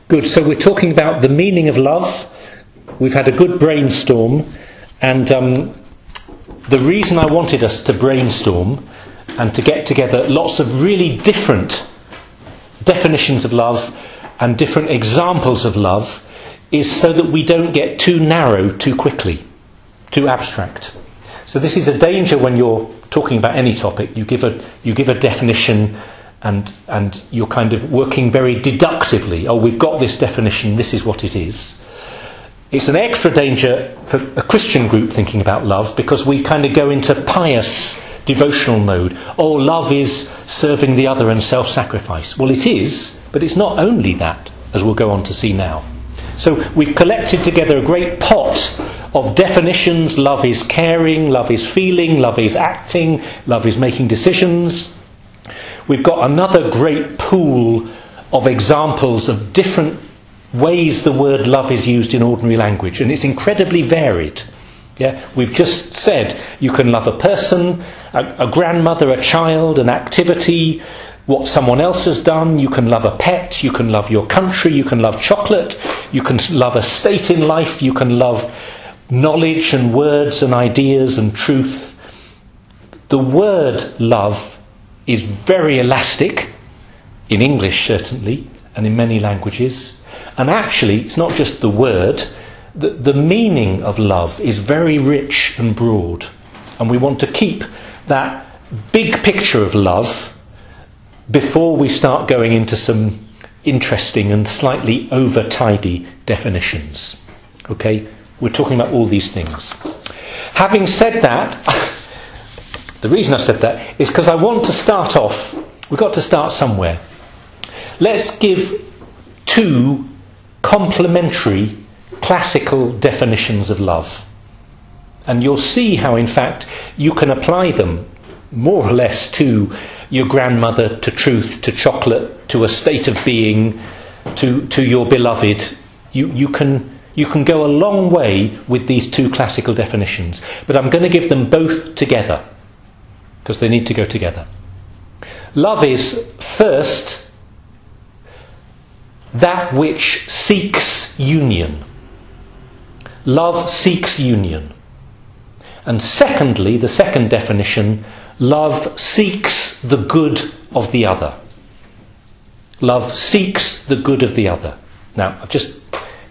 Good. So we're talking about the meaning of love. We've had a good brainstorm, and the reason I wanted us to brainstorm and to get together lots of really different definitions of love and different examples of love is so that we don't get too narrow too quickly, too abstract. So this is a danger when you're talking about any topic. You give a definition and you're kind of working very deductively. Oh, we've got this definition, this is what it is. It's an extra danger for a Christian group thinking about love, because we kind of go into pious devotional mode. Oh, love is serving the other and self-sacrifice. Well, it is, but it's not only that, as we'll go on to see now. So we've collected together a great pot of definitions. Love is caring, love is feeling, love is acting, love is making decisions. We've got another great pool of examples of different ways the word love is used in ordinary language, and it's incredibly varied. Yeah, we've just said you can love a person, a grandmother, a child, an activity, what someone else has done. You can love a pet, you can love your country, you can love chocolate, you can love a state in life, you can love knowledge and words and ideas and truth. The word love is very elastic, in English certainly, and in many languages. And actually, it's not just the word, the meaning of love is very rich and broad. And we want to keep that big picture of love before we start going into some interesting and slightly over-tidy definitions. Okay? We're talking about all these things. Having said that, the reason I said that is because I want to start off. We've got to start somewhere. Let's give two complementary classical definitions of love. And you'll see how, in fact, you can apply them more or less to your grandmother, to truth, to chocolate, to a state of being, to your beloved. You can go a long way with these two classical definitions. But I'm going to give them both together, because they need to go together. Love is, first, that which seeks union. Love seeks union. And secondly, the second definition, love seeks the good of the other. Love seeks the good of the other. Now, I've just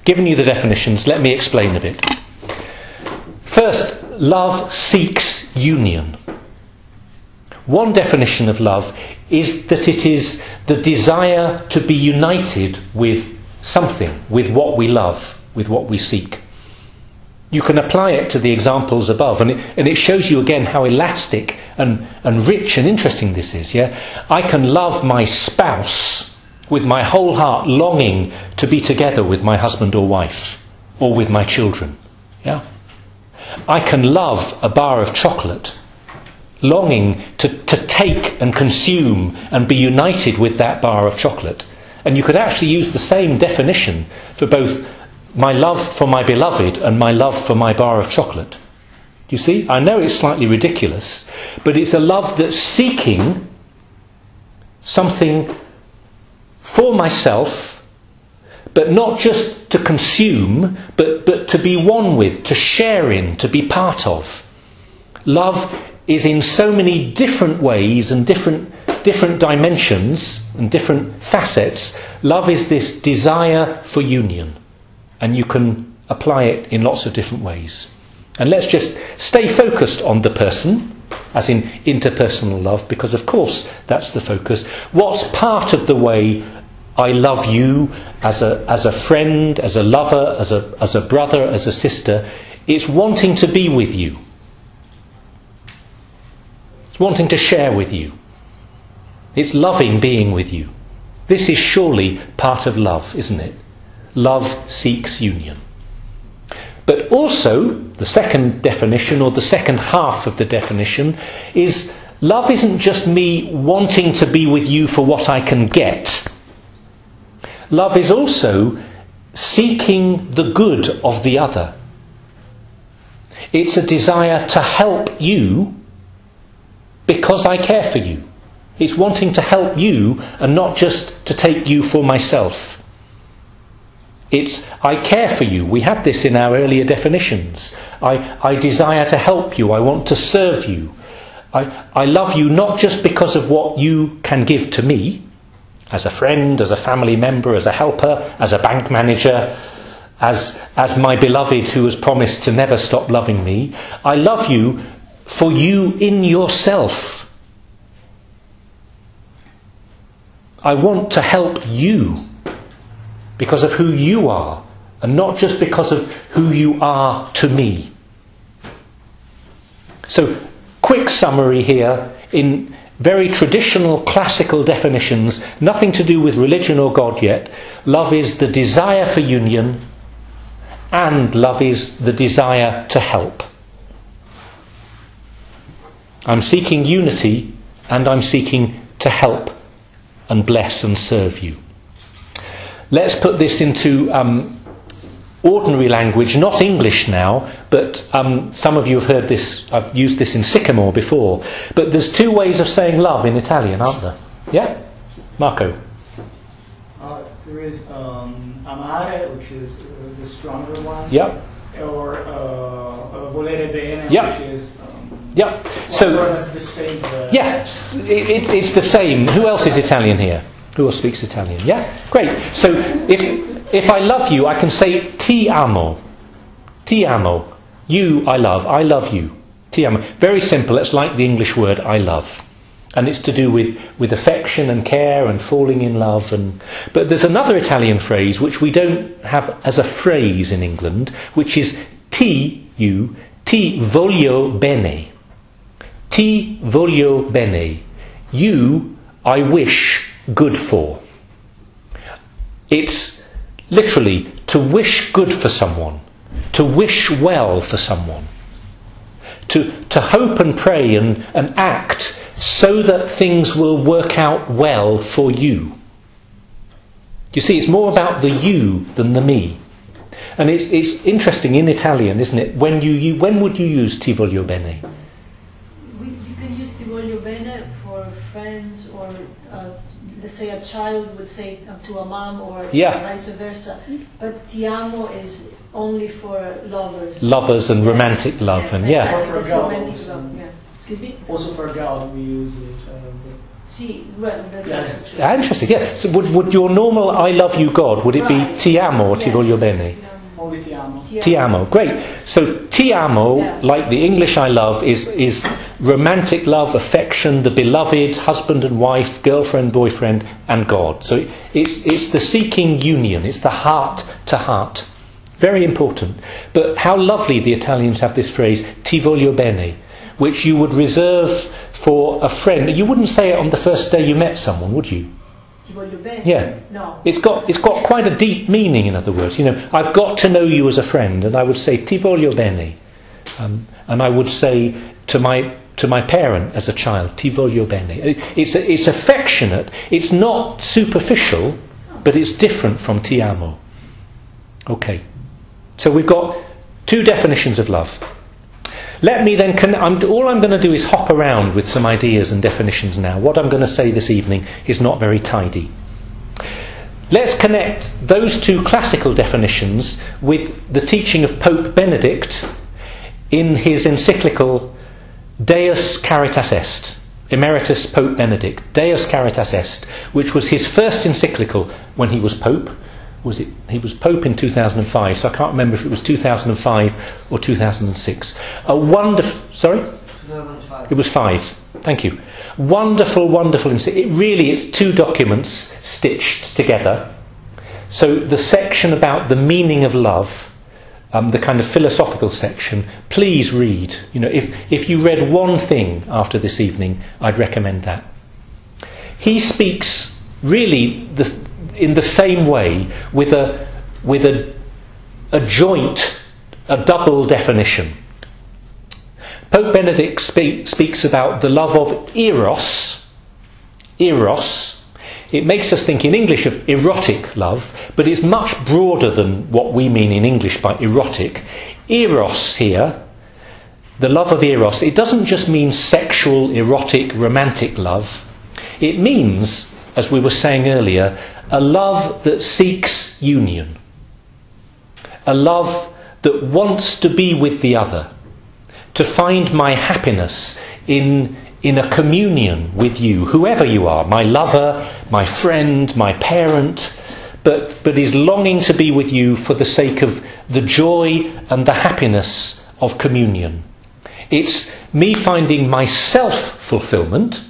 given you the definitions. Let me explain a bit. First, love seeks union. One definition of love is that it is the desire to be united with something, with what we love, with what we seek. You can apply it to the examples above, and it shows you again how elastic and rich and interesting this is. Yeah, I can love my spouse with my whole heart, longing to be together with my husband or wife, or with my children. Yeah, I can love a bar of chocolate, longing to take and consume and be united with that bar of chocolate. And you could actually use the same definition for both my love for my beloved and my love for my bar of chocolate. You see, I know it's slightly ridiculous, but it's a love that's seeking something for myself, but not just to consume, but to be one with, to share in, to be part of. Love is in so many different ways and different dimensions and different facets. Love is this desire for union, and you can apply it in lots of different ways. And let's just stay focused on the person, as in interpersonal love, because of course that's the focus. What's part of the way I love you as a friend, as a lover, as a brother, as a sister? It's wanting to be with you. It's wanting to share with you. It's loving being with you. This is surely part of love, isn't it? Love seeks union. But also, the second definition, or the second half of the definition, is love isn't just me wanting to be with you for what I can get. Love is also seeking the good of the other. It's a desire to help you because I care for you. It's wanting to help you and not just to take you for myself. It's I care for you. We had this in our earlier definitions. I desire to help you. I want to serve you. I love you not just because of what you can give to me, as a friend, as a family member, as a helper, as a bank manager, as my beloved who has promised to never stop loving me. I love you for you in yourself. I want to help you because of who you are, and not just because of who you are to me. So, quick summary here in very traditional classical definitions, nothing to do with religion or God yet. Love is the desire for union, and love is the desire to help. I'm seeking unity, and I'm seeking to help and bless and serve you. Let's put this into ordinary language, not English now, but some of you have heard this, I've used this in Sycamore before, but there's two ways of saying love in Italian, aren't there? Yeah? Marco? There is amare, which is the stronger one. Yep. Or volere bene, Yep. which is... Yep. So, it's the same. yes, it's the same. Who else is Italian here? Who else speaks Italian? Yeah? Great. So, if I love you, I can say ti amo. Ti amo. You, I love you. Ti amo. Very simple. It's like the English word I love. And it's to do with affection and care and falling in love. But there's another Italian phrase which we don't have as a phrase in England, which is ti voglio bene. Ti voglio bene. You, I wish good for. It's literally to wish good for someone, to wish well for someone, to hope and pray and act so that things will work out well for you. You see, it's more about the you than the me. And it's interesting in Italian, isn't it? When would you use ti voglio bene? You can use ti voglio bene for friends, or let's say a child would say to a mom, or vice versa. But ti amo is only for lovers. Lovers and romantic love, and Or for that's God romantic also. love. Yeah. Excuse me. Also for God, we use it. See, well, that's also true. Interesting, yeah. So would your normal I love you God, would it be ti amo or ti voglio bene? Only ti amo. Ti amo, great. So ti amo, like the English I love, is romantic love, affection, the beloved, husband and wife, girlfriend, boyfriend, and God. So it's the seeking union, it's the heart to heart. Very important. But how lovely the Italians have this phrase, ti voglio bene, which you would reserve for a friend. You wouldn't say it on the first day you met someone, would you? Ti voglio bene? Yeah. No. It's got quite a deep meaning, in other words. You know, I've got to know you as a friend, and I would say ti voglio bene. And I would say to my parent as a child, ti voglio bene. It's affectionate. It's not superficial, but it's different from ti amo. Okay. So we've got two definitions of love. Let me then, all I'm going to do is hop around with some ideas and definitions now. What I'm going to say this evening is not very tidy. Let's connect those two classical definitions with the teaching of Pope Benedict in his encyclical Deus Caritas Est, Emeritus Pope Benedict, Deus Caritas Est, which was his first encyclical when he was Pope. He was Pope in 2005, so I can't remember if it was 2005 or 2006. A wonderful... Sorry? 2005. It was 5. Thank you. Wonderful. It's two documents stitched together. So the section about the meaning of love, the kind of philosophical section, please read. You know, if you read one thing after this evening, I'd recommend that. He speaks really in the same way with a joint, a double definition. Pope Benedict speaks about the love of eros. Eros. It makes us think in English of erotic love, but it's much broader than what we mean in English by erotic. Eros here, the love of eros, it doesn't just mean sexual, erotic, romantic love. It means, as we were saying earlier, a love that seeks union. a love that wants to be with the other, to find my happiness in a communion with you, whoever you are, my lover, my friend, my parent, but is longing to be with you for the sake of the joy and the happiness of communion. It's me finding my self-fulfillment,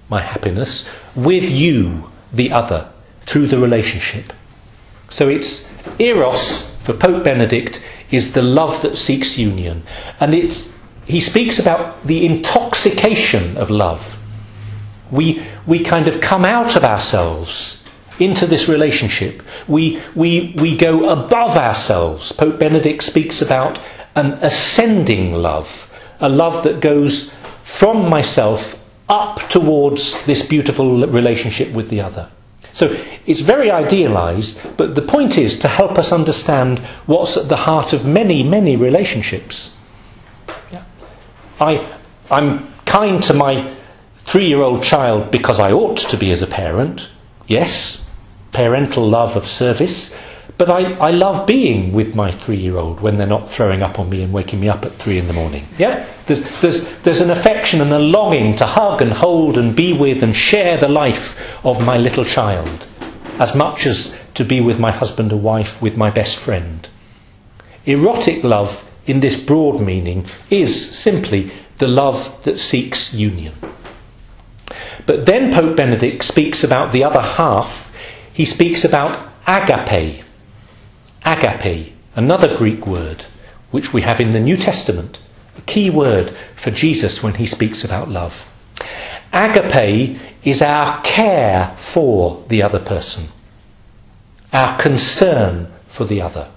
my happiness, with you, the other, through the relationship. So it's Eros, for Pope Benedict, is the love that seeks union. And he speaks about the intoxication of love. We kind of come out of ourselves into this relationship. We go above ourselves. Pope Benedict speaks about an ascending love, a love that goes from myself up towards this beautiful relationship with the other. So it's very idealised, but the point is to help us understand what's at the heart of many, many relationships. Yeah. I'm kind to my 3-year-old child because I ought to be as a parent. Yes, parental love of service. But I love being with my 3-year-old when they're not throwing up on me and waking me up at 3 a.m. Yeah? There's an affection and a longing to hug and hold and be with and share the life of my little child, as much as to be with my husband or wife, with my best friend. Erotic love, in this broad meaning, is simply the love that seeks union. But then Pope Benedict speaks about the other half. He speaks about agape. Agape, another Greek word, which we have in the New Testament, a key word for Jesus when he speaks about love. Agape is our care for the other person, our concern for the other.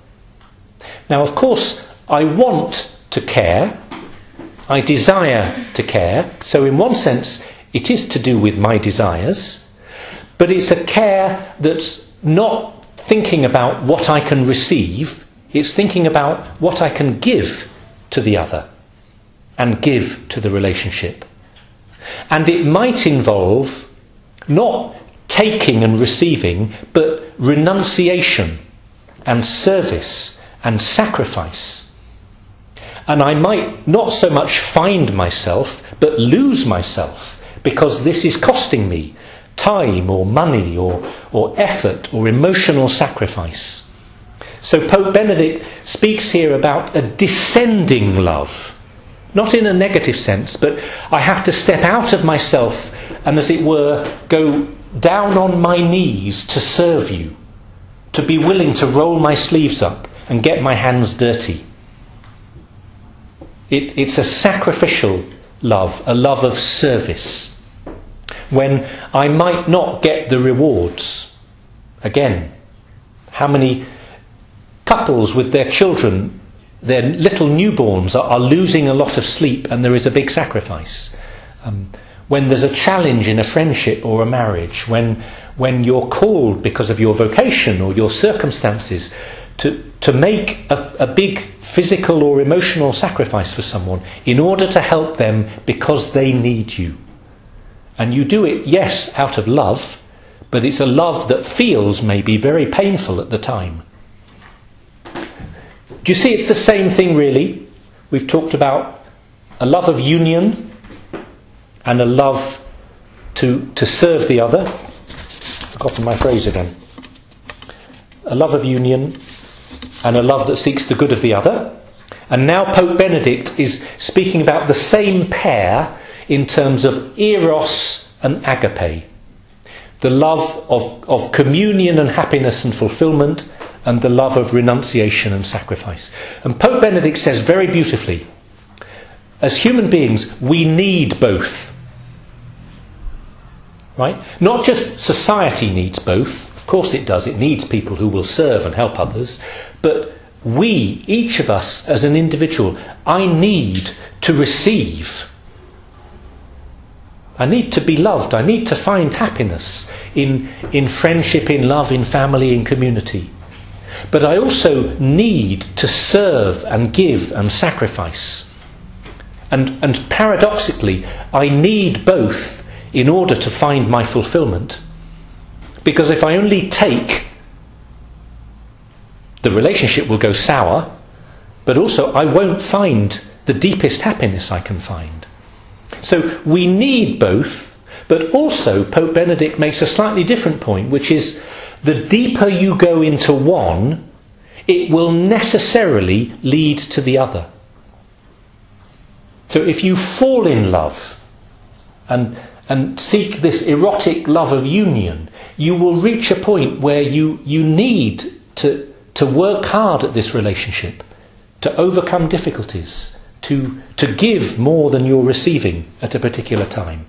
Now, of course, I want to care, I desire to care, so in one sense it is to do with my desires, but it's a care that's not thinking about what I can receive, it's thinking about what I can give to the other and give to the relationship. And it might involve not taking and receiving, but renunciation and service and sacrifice. And I might not so much find myself, but lose myself, because this is costing me time or money or effort or emotional sacrifice. So Pope Benedict speaks here about a descending love, not in a negative sense, but I have to step out of myself and, as it were, go down on my knees to serve you, to be willing to roll my sleeves up and get my hands dirty. It's a sacrificial love, a love of service, when I might not get the rewards. Again, how many couples with their children, their little newborns, are losing a lot of sleep, and there is a big sacrifice. When there's a challenge in a friendship or a marriage, when you're called because of your vocation or your circumstances to make a big physical or emotional sacrifice for someone in order to help them because they need you. And you do it, yes, out of love, but it's a love that feels maybe very painful at the time. Do you see it's the same thing really? We've talked about a love of union and a love to serve the other. I've forgotten my phrase again. A love of union and a love that seeks the good of the other. And now Pope Benedict is speaking about the same pair in terms of eros and agape. The love of communion and happiness and fulfillment, and the love of renunciation and sacrifice. And Pope Benedict says very beautifully, as human beings, we need both. Right? Not just society needs both. Of course it does. It needs people who will serve and help others. But we, each of us as an individual, I need to receive. I need to be loved. I need to find happiness in friendship, in love, in family, in community. But I also need to serve and give and sacrifice. And paradoxically, I need both in order to find my fulfillment. Because if I only take, the relationship will go sour, but also I won't find the deepest happiness I can find. So we need both, but also Pope Benedict makes a slightly different point, which is the deeper you go into one, it will necessarily lead to the other. So if you fall in love and seek this erotic love of union, you will reach a point where you need to work hard at this relationship, to overcome difficulties, to give more than you're receiving at a particular time,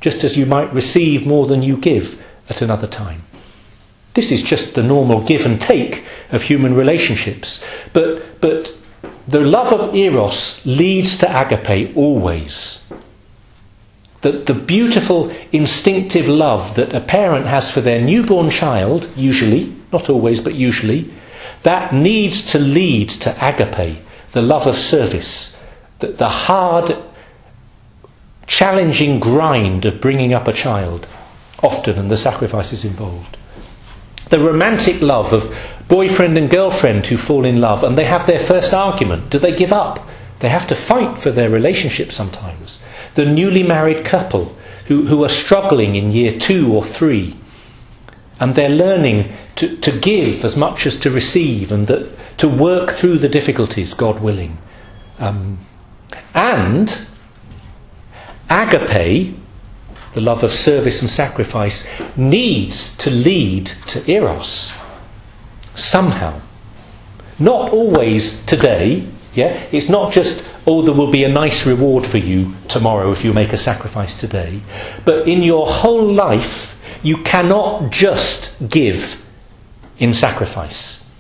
just as you might receive more than you give at another time. This is just the normal give and take of human relationships. But the love of eros leads to agape always. The beautiful instinctive love that a parent has for their newborn child, usually, not always, but usually, that needs to lead to agape, the love of service, the hard, challenging grind of bringing up a child, often, and the sacrifices involved. The romantic love of boyfriend and girlfriend who fall in love and they have their first argument. Do they give up? They have to fight for their relationship sometimes. The newly married couple who are struggling in year 2 or 3 and they're learning to give as much as to receive and to work through the difficulties, God willing. And agape, the love of service and sacrifice, needs to lead to eros somehow. Not always today, yeah? It's not just, oh, there will be a nice reward for you tomorrow if you make a sacrifice today. But in your whole life, you cannot just give in sacrifice,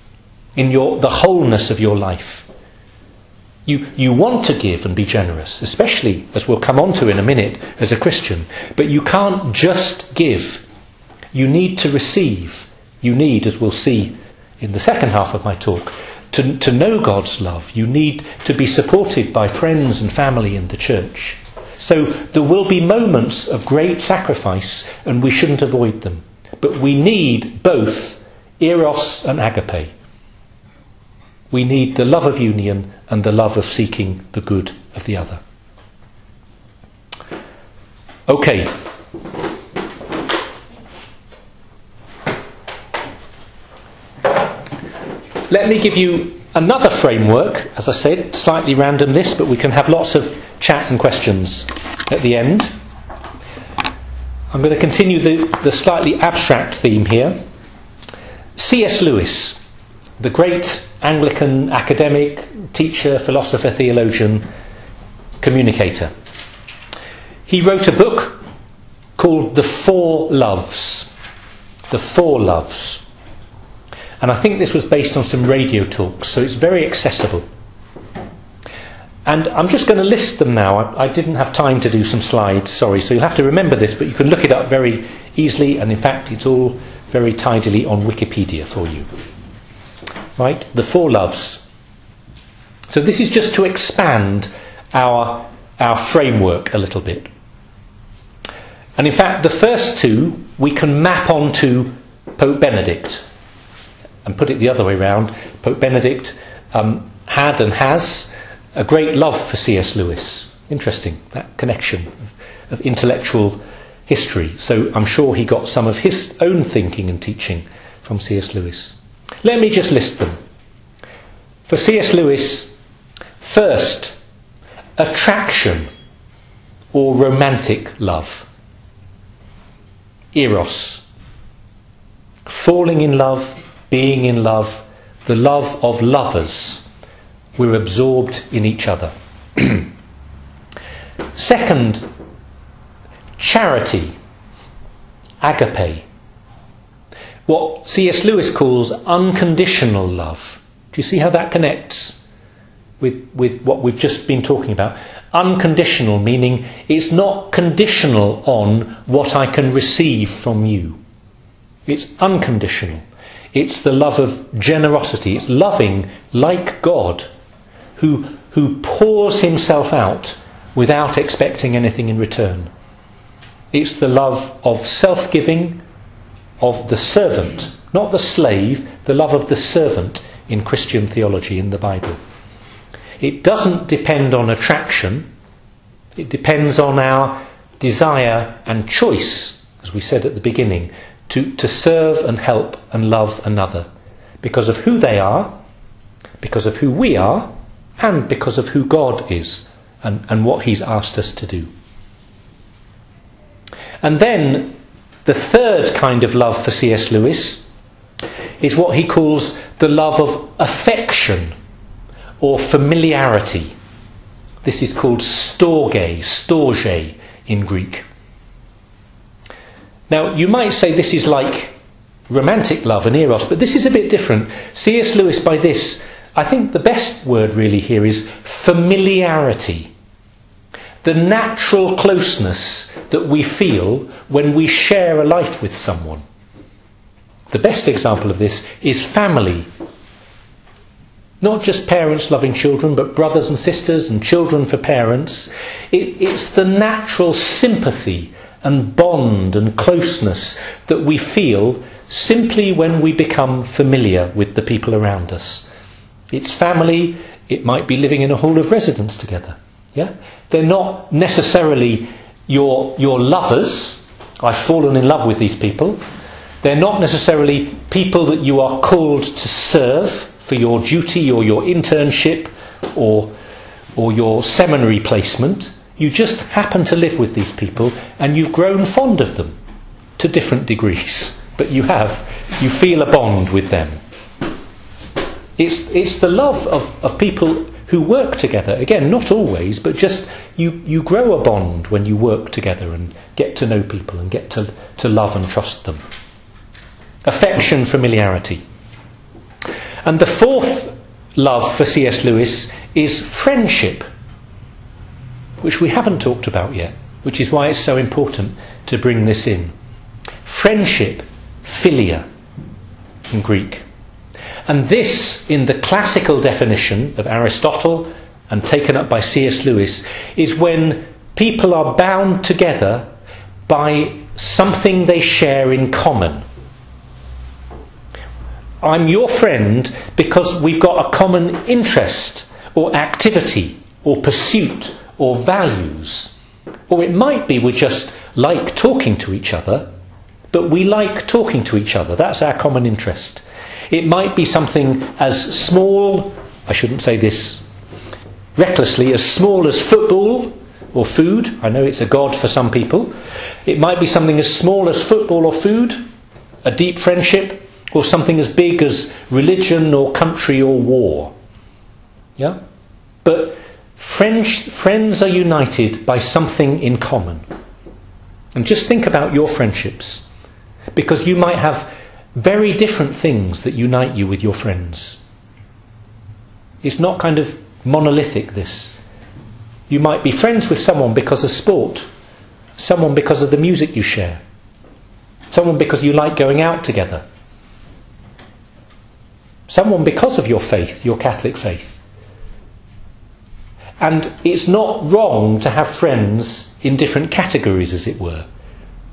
in the wholeness of your life. You want to give and be generous, especially, as we'll come on to in a minute, as a Christian. But you can't just give. You need to receive. You need, as we'll see in the second half of my talk, to know God's love. You need to be supported by friends and family in the church. So there will be moments of great sacrifice, and we shouldn't avoid them. But we need both eros and agape. We need the love of union and the love of seeking the good of the other. Okay. Let me give you another framework. As I said, slightly random this, but we can have lots of chat and questions at the end. I'm going to continue the slightly abstract theme here. C.S. Lewis, the great Anglican academic, teacher, philosopher, theologian, communicator. He wrote a book called The Four Loves. The Four Loves. And I think this was based on some radio talks, so it's very accessible. And I'm just going to list them now. I didn't have time to do some slides, sorry, so you'll have to remember this, but you can look it up very easily, and in fact it's all very tidily on Wikipedia for you. Right? The Four Loves. So this is just to expand our framework a little bit. And in fact, the first two we can map onto Pope Benedict and put it the other way round. Pope Benedict had and has a great love for C.S. Lewis. Interesting, that connection of intellectual history. So I'm sure he got some of his own thinking and teaching from C.S. Lewis. Let me just list them. For C.S. Lewis, first, attraction or romantic love. Eros. Falling in love, being in love, the love of lovers. We're absorbed in each other. Second, charity. Agape. What C.S. Lewis calls unconditional love. Do you see how that connects with what we've just been talking about? Unconditional, meaning it's not conditional on what I can receive from you. It's unconditional. It's the love of generosity. It's loving like God, who pours himself out without expecting anything in return. It's the love of self-giving, of the servant, not the slave, the love of the servant in Christian theology in the Bible. It doesn't depend on attraction. It depends on our desire and choice, as we said at the beginning, to serve and help and love another because of who they are, because of who we are, and because of who God is and what He's asked us to do. And then the third kind of love for C.S. Lewis is what he calls the love of affection or familiarity. This is called storge in Greek. Now, you might say this is like romantic love and eros, but this is a bit different. C.S. Lewis, by this, I think the best word really here is familiarity. The natural closeness that we feel when we share a life with someone. The best example of this is family. Not just parents loving children, but brothers and sisters and children for parents. It's the natural sympathy and bond and closeness that we feel simply when we become familiar with the people around us. It's family. It might be living in a hall of residence together. Yeah? They're not necessarily your lovers. I've fallen in love with these people. They're not necessarily people that you are called to serve for your duty or your internship or your seminary placement. You just happen to live with these people and you've grown fond of them to different degrees. But you feel a bond with them. It's the love of people who work together. Again, not always, but just you grow a bond when you work together and get to know people and get to love and trust them. Affection, familiarity. And the fourth love for C.S. Lewis is friendship, which we haven't talked about yet, which is why it's so important to bring this in. Friendship, philia, in Greek. And this, in the classical definition of Aristotle and taken up by C.S. Lewis, is when people are bound together by something they share in common. I'm your friend because we've got a common interest or activity or pursuit or values. Or it might be we just like talking to each other, but we like talking to each other. That's our common interest. It might be something as small, I shouldn't say this recklessly, as small as football or food. I know it's a god for some people. It might be something as small as football or food, a deep friendship, or something as big as religion or country or war. Yeah? But friends are united by something in common. And just think about your friendships, because you might have very different things that unite you with your friends. It's not kind of monolithic, this. You might be friends with someone because of sport, someone because of the music you share, someone because you like going out together, someone because of your faith, your Catholic faith. And it's not wrong to have friends in different categories, as it were,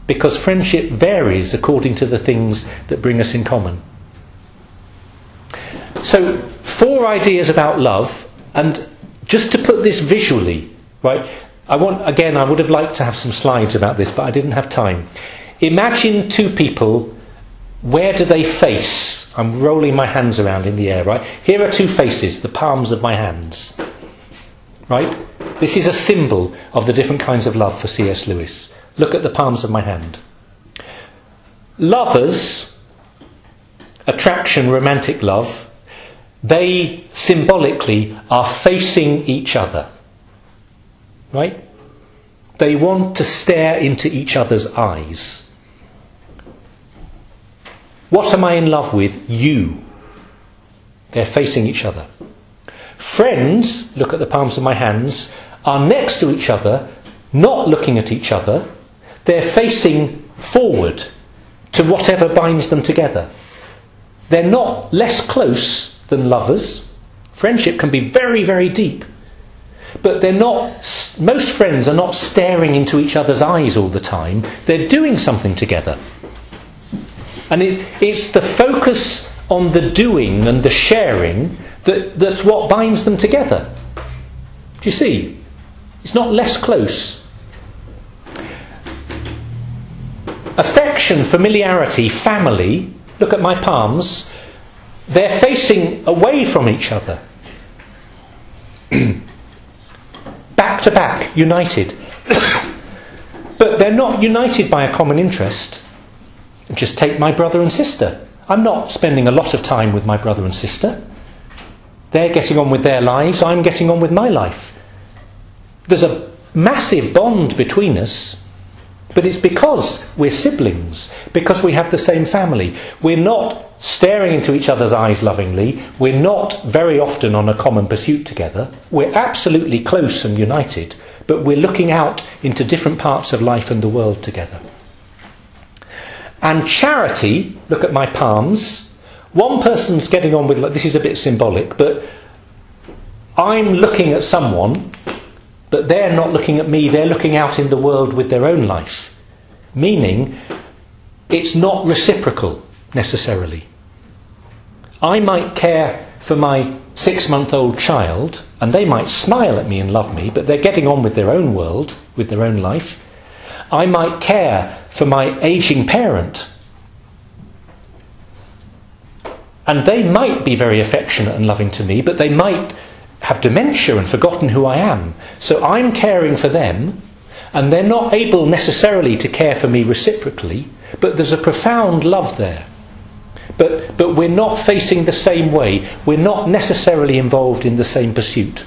because friendship varies according to the things that bring us in common. So, 4 ideas about love, and just to put this visually, right? I would have liked to have some slides about this, but I didn't have time. Imagine 2 people. Where do they face? I'm rolling my hands around in the air, right? Here are 2 faces, the palms of my hands. Right? This is a symbol of the different kinds of love for C.S. Lewis. Look at the palms of my hand. Lovers, attraction, romantic love, they symbolically are facing each other. Right? They want to stare into each other's eyes. What am I in love with? You. They're facing each other. Friends, look at the palms of my hands, are next to each other, not looking at each other. They're facing forward to whatever binds them together. They're not less close than lovers. Friendship can be very, very deep. But they're not, most friends are not staring into each other's eyes all the time. They're doing something together. And it's the focus on the doing and the sharing that's what binds them together. Do you see? It's not less close. Affection, familiarity, family, look at my palms, they're facing away from each other. Back to back, united. But they're not united by a common interest. Just take my brother and sister. I'm not spending a lot of time with my brother and sister. They're getting on with their lives, I'm getting on with my life. There's a massive bond between us, but it's because we're siblings, because we have the same family. We're not staring into each other's eyes lovingly. We're not very often on a common pursuit together. We're absolutely close and united, but we're looking out into different parts of life and the world together. And charity, look at my palms, one person's getting on with, this is a bit symbolic, but I'm looking at someone, but they're not looking at me, they're looking out in the world with their own life. Meaning, it's not reciprocal, necessarily. I might care for my 6-month-old child, and they might smile at me and love me, but they're getting on with their own world, with their own life. I might care for my ageing parent, and they might be very affectionate and loving to me, but they might have dementia and forgotten who I am. So I'm caring for them, and they're not able necessarily to care for me reciprocally, but there's a profound love there. But we're not facing the same way. We're not necessarily involved in the same pursuit.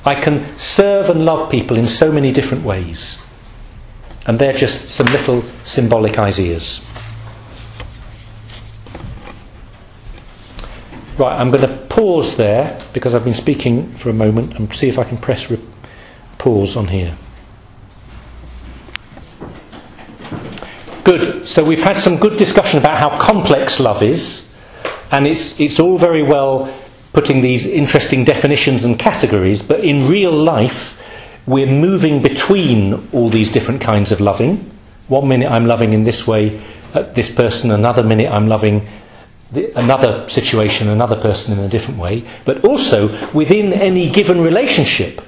I can serve and love people in so many different ways. And they're just some little symbolic ideas. Right, I'm going to pause there because I've been speaking for a moment and see if I can press pause on here. Good. So we've had some good discussion about how complex love is, and it's all very well putting these interesting definitions and categories, but in real life we're moving between all these different kinds of loving. 1 minute I'm loving in this way at this person, another minute I'm loving another situation, another person in a different way. But also within any given relationship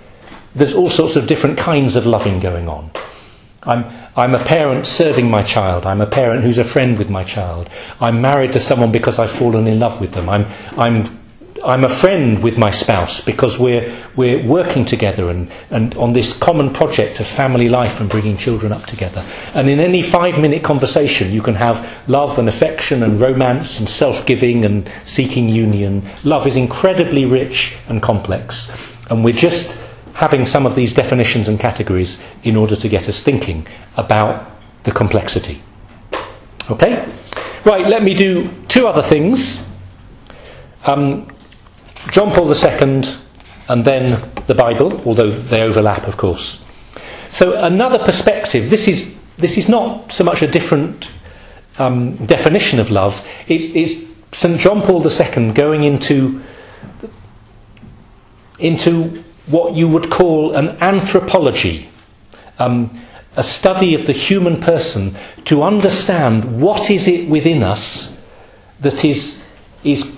there's all sorts of different kinds of loving going on. I'm a parent serving my child. I'm a parent who's a friend with my child. I'm married to someone because I've fallen in love with them. I'm a friend with my spouse because we're working together and on this common project of family life and bringing children up together. And in any 5-minute conversation you can have love and affection and romance and self-giving and seeking union. Love is incredibly rich and complex, and we're just having some of these definitions and categories in order to get us thinking about the complexity. Okay? Right, let me do 2 other things. John Paul II and then the Bible, although they overlap, of course. So another perspective, this is not so much a different definition of love, it's St John Paul II going into what you would call an anthropology, a study of the human person to understand what is it within us that is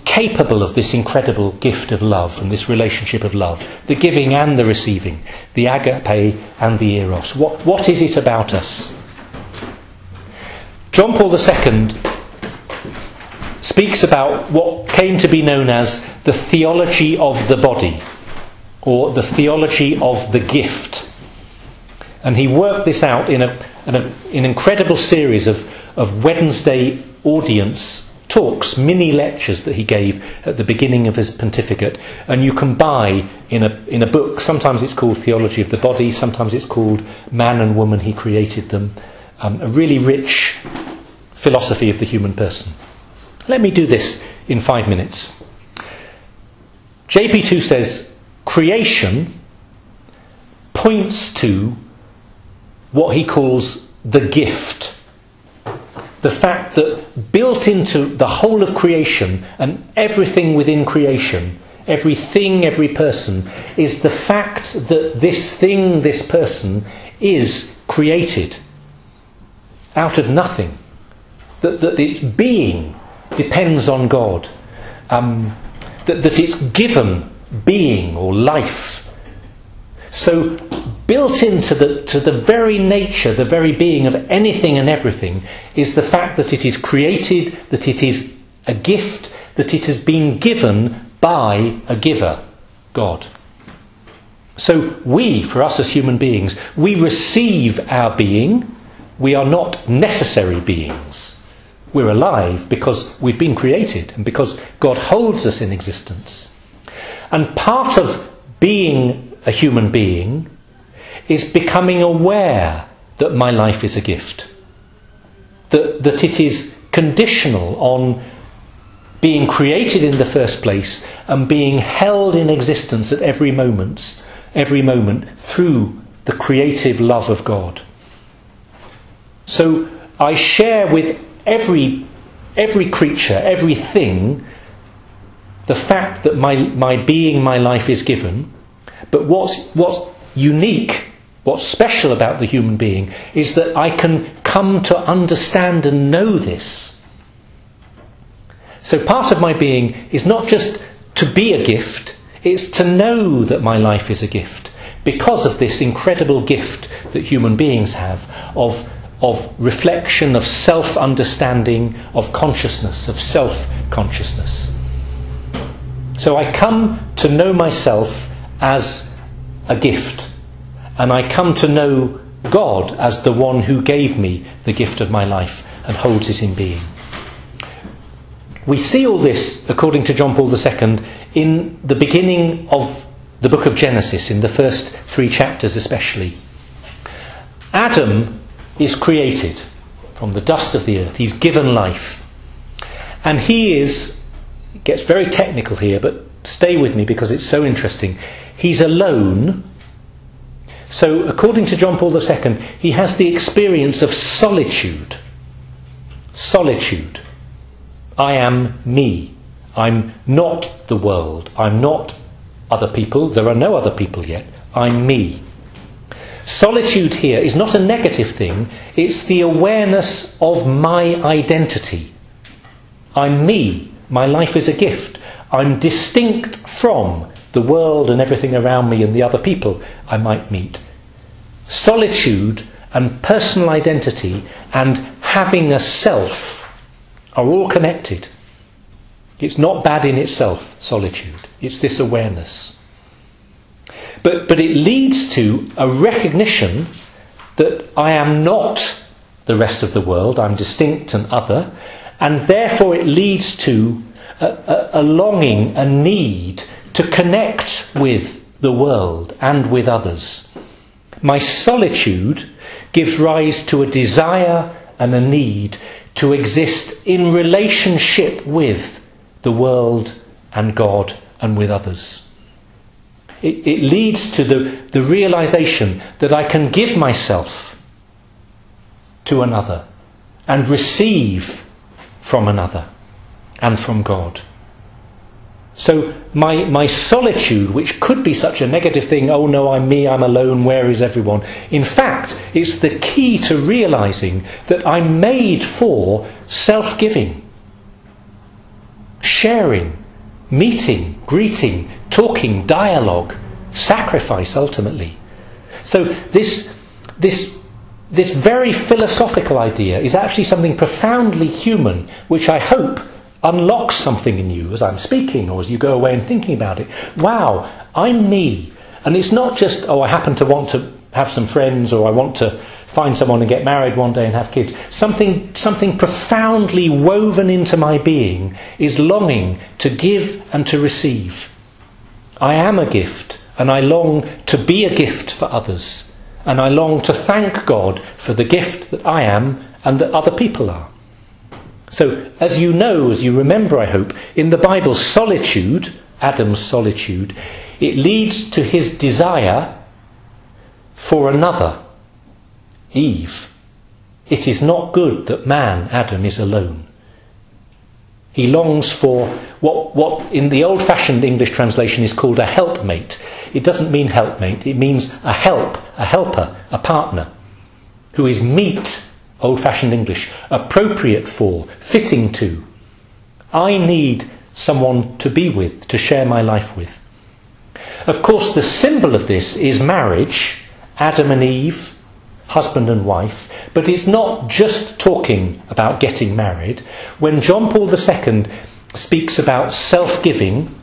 capable of this incredible gift of love and this relationship of love, the giving and the receiving, the agape and the eros. What is it about us? John Paul II speaks about what came to be known as the theology of the body, or the theology of the gift. And he worked this out in an incredible series of Wednesday audience talks, mini lectures that he gave at the beginning of his pontificate. And you can buy in a book, sometimes it's called Theology of the Body, sometimes it's called Man and Woman, He Created Them, a really rich philosophy of the human person. Let me do this in 5 minutes. JP2 says, creation points to what he calls the gift. The fact that built into the whole of creation and everything within creation, everything, every person, is the fact that this thing, this person, is created out of nothing. That its being depends on God, that it's given being or life. So built into the very nature, the very being of anything and everything is the fact that it is created, that it is a gift, that it has been given by a giver, God. So we, for us as human beings, we receive our being. We are not necessary beings. We're alive because we've been created and because God holds us in existence. And part of being a human being is becoming aware that my life is a gift. That it is conditional on being created in the first place and being held in existence at every moment through the creative love of God. So I share with every creature, everything, the fact that my being, my life is given. But what's unique, what's special about the human being is that I can come to understand and know this. So part of my being is not just to be a gift, it's to know that my life is a gift because of this incredible gift that human beings have of reflection, of self-understanding, of consciousness, of self-consciousness. So I come to know myself as a gift, and I come to know God as the one who gave me the gift of my life and holds it in being. We see all this, according to John Paul II, in the beginning of the book of Genesis, in the first 3 chapters especially. Adam is created from the dust of the earth. He's given life. And he is, it gets very technical here, but stay with me because it's so interesting. He's alone. So according to John Paul II, he has the experience of solitude. Solitude. I am me. I'm not the world. I'm not other people. There are no other people yet. I'm me. Solitude here is not a negative thing. It's the awareness of my identity. I'm me. My life is a gift. I'm distinct from the world and everything around me and the other people I might meet. Solitude and personal identity and having a self are all connected. It's not bad in itself, solitude. It's this awareness. But it leads to a recognition that I am not the rest of the world, I'm distinct and other, and therefore it leads to a longing, a need to connect with the world and with others. My solitude gives rise to a desire and a need to exist in relationship with the world and God and with others. It leads to the realization that I can give myself to another and receive from another and from God. So my solitude, which could be such a negative thing, oh no, I'm me, I'm alone, where is everyone? In fact, it's the key to realizing that I'm made for self-giving, sharing, meeting, greeting, talking, dialogue, sacrifice ultimately. So this very philosophical idea is actually something profoundly human, which I hope unlocks something in you as I'm speaking or as you go away and thinking about it. Wow, I'm me. And it's not just, oh, I happen to want to have some friends, or I want to find someone and get married one day and have kids. Something profoundly woven into my being is longing to give and to receive. I am a gift, and I long to be a gift for others. And I long to thank God for the gift that I am and that other people are. So, as you know, as you remember, I hope, in the Bible, solitude, Adam's solitude, it leads to his desire for another, Eve. It is not good that man, Adam, is alone. He longs for what in the old-fashioned English translation is called a helpmate. It doesn't mean helpmate, it means a help, a helper, a partner, who is meet, old-fashioned English, appropriate for, fitting to. I need someone to be with, to share my life with. Of course, the symbol of this is marriage, Adam and Eve, husband and wife, but it's not just talking about getting married. When John Paul II speaks about self-giving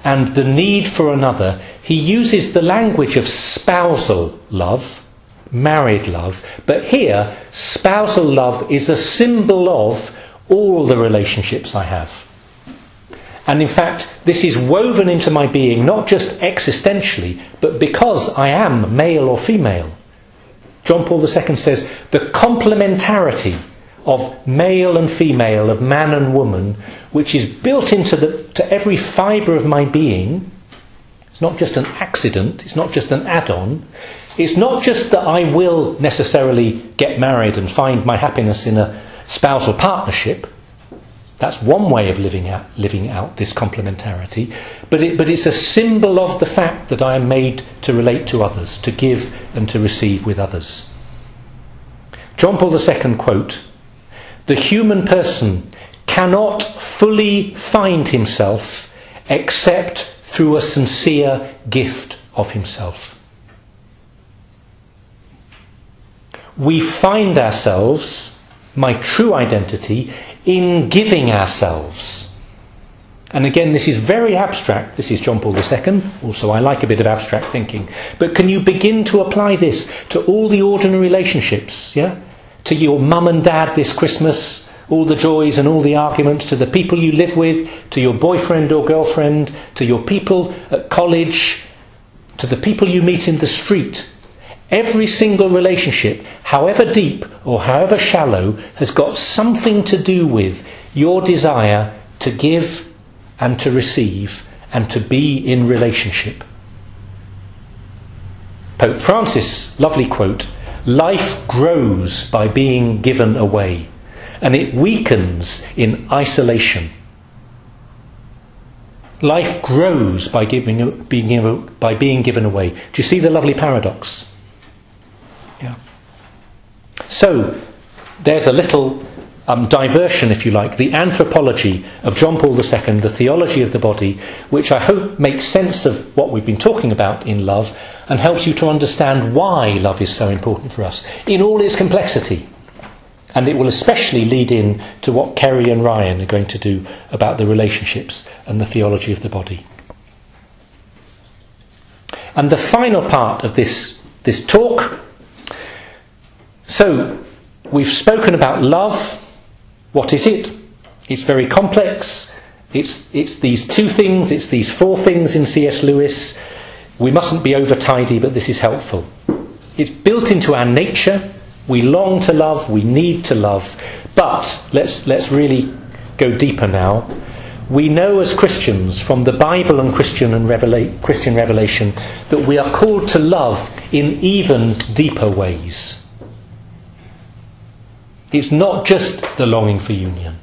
and the need for another, he uses the language of spousal love, married love, but here spousal love is a symbol of all the relationships I have. And in fact, this is woven into my being, not just existentially, but because I am male or female. John Paul II says the complementarity of male and female, of man and woman, which is built into to every fibre of my being. It's not just an accident, it's not just an add-on. It's not just that I will necessarily get married and find my happiness in a spousal partnership. That's one way of living out this complementarity. But it's a symbol of the fact that I am made to relate to others, to give and to receive with others. John Paul II quote, "The human person cannot fully find himself except through a sincere gift of himself." We find ourselves, my true identity, in giving ourselves. And again, this is very abstract. This is John Paul II. Also, I like a bit of abstract thinking. But can you begin to apply this to all the ordinary relationships? Yeah? To your mum and dad this Christmas, all the joys and all the arguments, to the people you live with, to your boyfriend or girlfriend, to your people at college, to the people you meet in the street. Every single relationship, however deep or however shallow, has got something to do with your desire to give and to receive and to be in relationship. Pope Francis, lovely quote, "Life grows by being given away, and it weakens in isolation." Life grows by being given away. Do you see the lovely paradox? Yeah. So, there's a little diversion, if you like, the anthropology of John Paul II, the theology of the body, which I hope makes sense of what we've been talking about in love and helps you to understand why love is so important for us in all its complexity. And it will especially lead in to what Kerry and Ryan are going to do about the relationships and the theology of the body. And the final part of this talk. So, we've spoken about love. What is it? It's very complex. It's these two things, it's these four things in C.S. Lewis. We mustn't be over tidy, but this is helpful. It's built into our nature. We long to love, we need to love. But let's really go deeper now. We know as Christians from the Bible and Christian revelation that we are called to love in even deeper ways. It's not just the longing for union.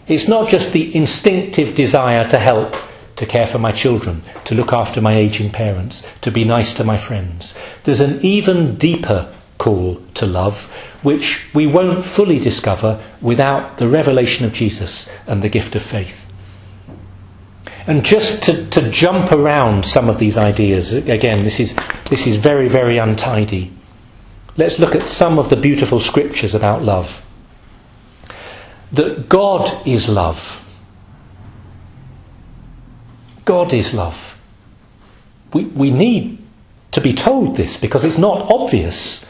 It's not just the instinctive desire to help, to care for my children, to look after my aging parents, to be nice to my friends. There's an even deeper call to love, which we won't fully discover without the revelation of Jesus and the gift of faith. And just to jump around some of these ideas, again, this is very, very untidy. Let's look at some of the beautiful scriptures about love. That God is love. God is love. We need to be told this because it's not obvious.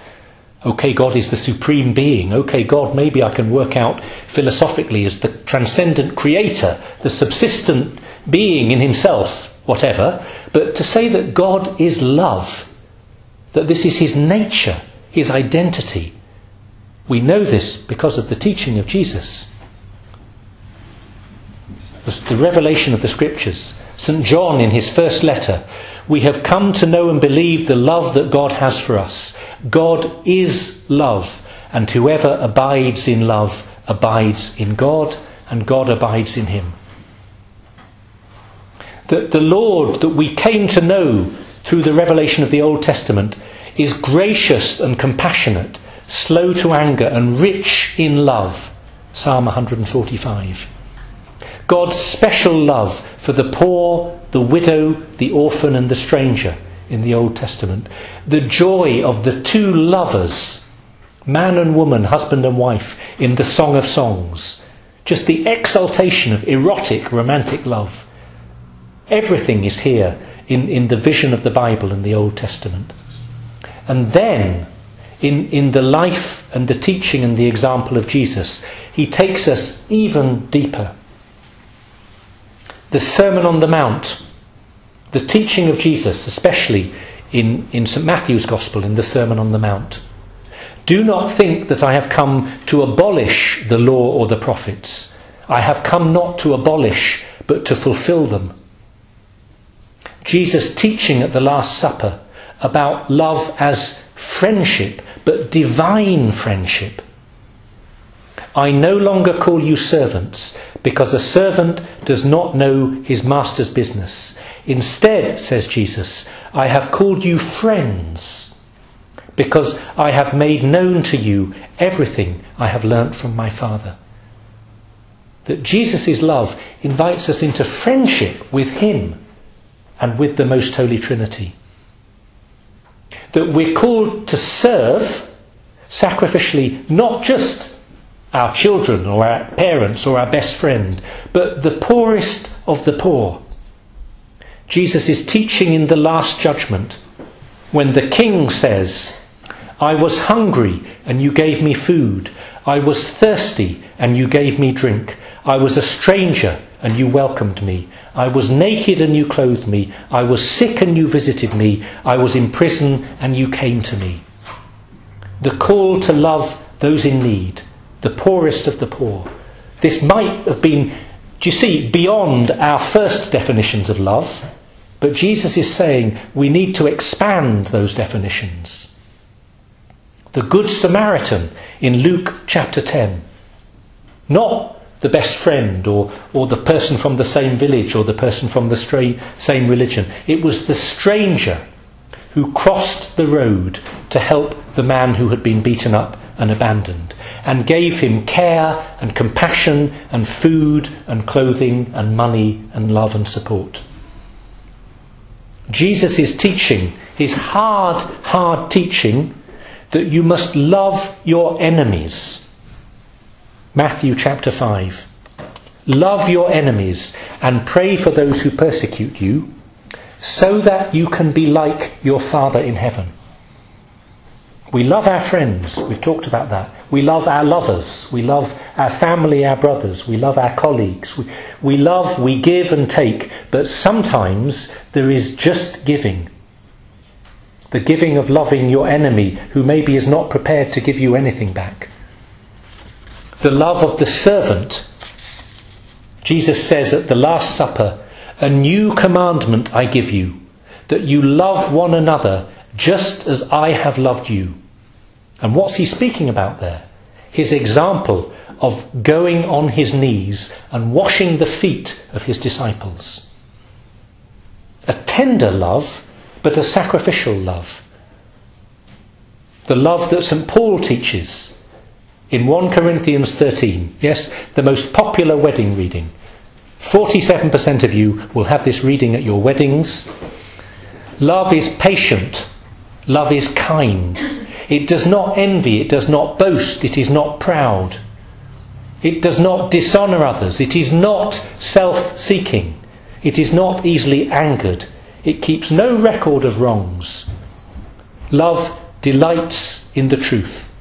Okay, God is the supreme being. Okay, God, maybe I can work out philosophically as the transcendent creator, the subsistent being in himself, whatever. But to say that God is love, that this is his nature, his identity, we know this because of the teaching of Jesus. The revelation of the Scriptures. St. John in his first letter, "We have come to know and believe the love that God has for us. God is love, and whoever abides in love abides in God, and God abides in him." The Lord that we came to know through the revelation of the Old Testament is gracious and compassionate, slow to anger and rich in love. Psalm 145. God's special love for the poor, the widow, the orphan and the stranger in the Old Testament. The joy of the two lovers, man and woman, husband and wife, in the Song of Songs. Just the exaltation of erotic, romantic love. Everything is here in the vision of the Bible in the Old Testament. And then, in the life and the teaching and the example of Jesus, he takes us even deeper. The Sermon on the Mount, the teaching of Jesus, especially in St. Matthew's Gospel, in the Sermon on the Mount. Do not think that I have come to abolish the law or the prophets. I have come not to abolish, but to fulfill them. Jesus teaching at the Last Supper about love as friendship, but divine friendship. I no longer call you servants, because a servant does not know his master's business. Instead, says Jesus, I have called you friends, because I have made known to you everything I have learnt from my Father. That Jesus' love invites us into friendship with him and with the Most Holy Trinity. That we're called to serve sacrificially not just our children or our parents or our best friend, but the poorest of the poor. Jesus is teaching in the Last Judgment when the king says, I was hungry and you gave me food. I was thirsty and you gave me drink. I was a stranger and you welcomed me. I was naked and you clothed me. I was sick and you visited me. I was in prison and you came to me. The call to love those in need, the poorest of the poor. This might have been, do you see, beyond our first definitions of love, but Jesus is saying we need to expand those definitions. The Good Samaritan in Luke chapter 10. Not the best friend or the person from the same village or the person from the same religion. It was the stranger who crossed the road to help the man who had been beaten up and abandoned, and gave him care and compassion and food and clothing and money and love and support. Jesus is teaching, his hard teaching, that you must love your enemies. Matthew chapter 5. Love your enemies and pray for those who persecute you, so that you can be like your Father in heaven. We love our friends, we've talked about that. We love our lovers, we love our family, our brothers, we love our colleagues. We love, we give and take, but sometimes there is just giving. The giving of loving your enemy who maybe is not prepared to give you anything back. The love of the servant. Jesus says at the Last Supper, a new commandment I give you, that you love one another just as I have loved you. And what's he speaking about there? His example of going on his knees and washing the feet of his disciples. A tender love, but a sacrificial love. The love that St. Paul teaches in 1 Corinthians 13. Yes, the most popular wedding reading. 47% of you will have this reading at your weddings. Love is patient. Love is kind. It does not envy. It does not boast. It is not proud. It does not dishonour others. It is not self-seeking. It is not easily angered. It keeps no record of wrongs. Love delights in the truth.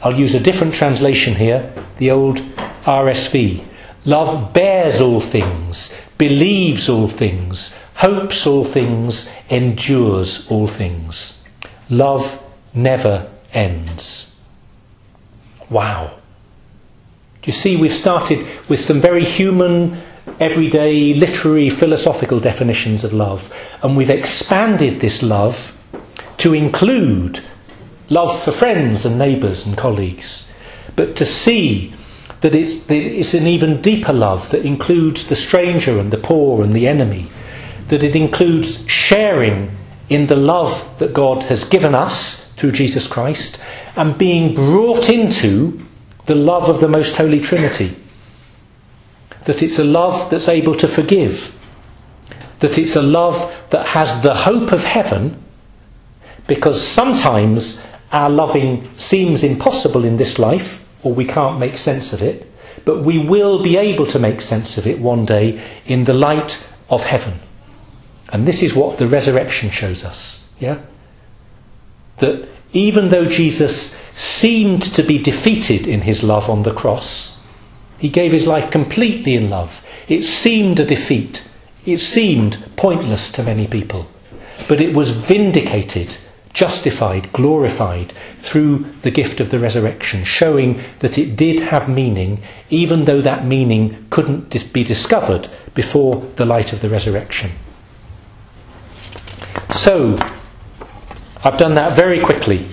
I'll use a different translation here, the old RSV. Love bears all things, believes all things, hopes all things, endures all things. Love never ends. Wow. Do you see, we've started with some very human, everyday, literary, philosophical definitions of love, and we've expanded this love to include love for friends and neighbours and colleagues, but to see that it's an even deeper love that includes the stranger and the poor and the enemy, that it includes sharing in the love that God has given us through Jesus Christ and being brought into the love of the Most Holy Trinity. that it's a love that's able to forgive, that it's a love that has the hope of heaven, because sometimes our loving seems impossible in this life, or we can't make sense of it, but we will be able to make sense of it one day in the light of heaven. And this is what the resurrection shows us, yeah? That even though Jesus seemed to be defeated in his love on the cross, he gave his life completely in love. It seemed a defeat. It seemed pointless to many people. But it was vindicated, justified, glorified through the gift of the resurrection, showing that it did have meaning, even though that meaning couldn't be discovered before the light of the resurrection. So, I've done that very quickly.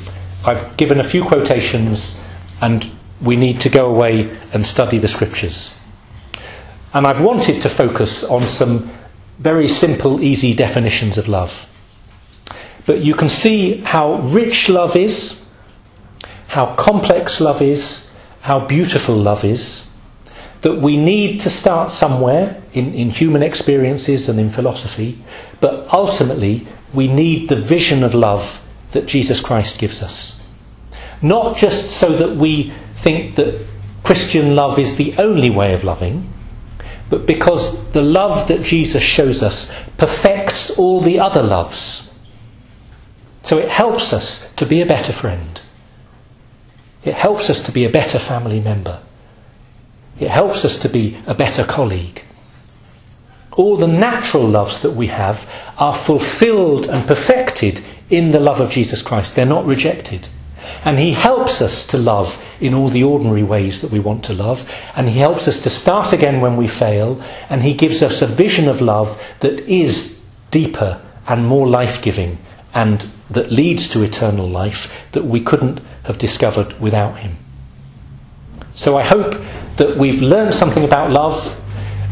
I've given a few quotations, and we need to go away and study the scriptures. And I've wanted to focus on some very simple, easy definitions of love. But you can see how rich love is, how complex love is, how beautiful love is, that we need to start somewhere in human experiences and in philosophy, but ultimately we need the vision of love that Jesus Christ gives us. Not just so that we think that Christian love is the only way of loving, but because the love that Jesus shows us perfects all the other loves. So it helps us to be a better friend. It helps us to be a better family member. It helps us to be a better colleague. All the natural loves that we have are fulfilled and perfected in the love of Jesus Christ. They're not rejected. And he helps us to love in all the ordinary ways that we want to love. And he helps us to start again when we fail. And he gives us a vision of love that is deeper and more life-giving, and that leads to eternal life that we couldn't have discovered without him. So I hope that we've learned something about love.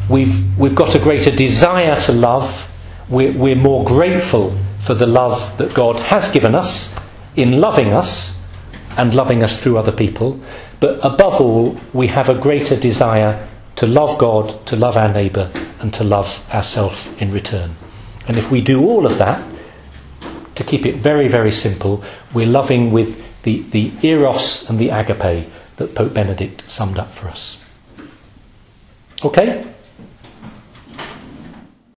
We've got a greater desire to love. We're more grateful for the love that God has given us in loving us and loving us through other people. But above all, we have a greater desire to love God, to love our neighbour, and to love ourselves in return. And if we do all of that, to keep it very, very simple, we're loving with the eros and the agape that Pope Benedict summed up for us. Okay?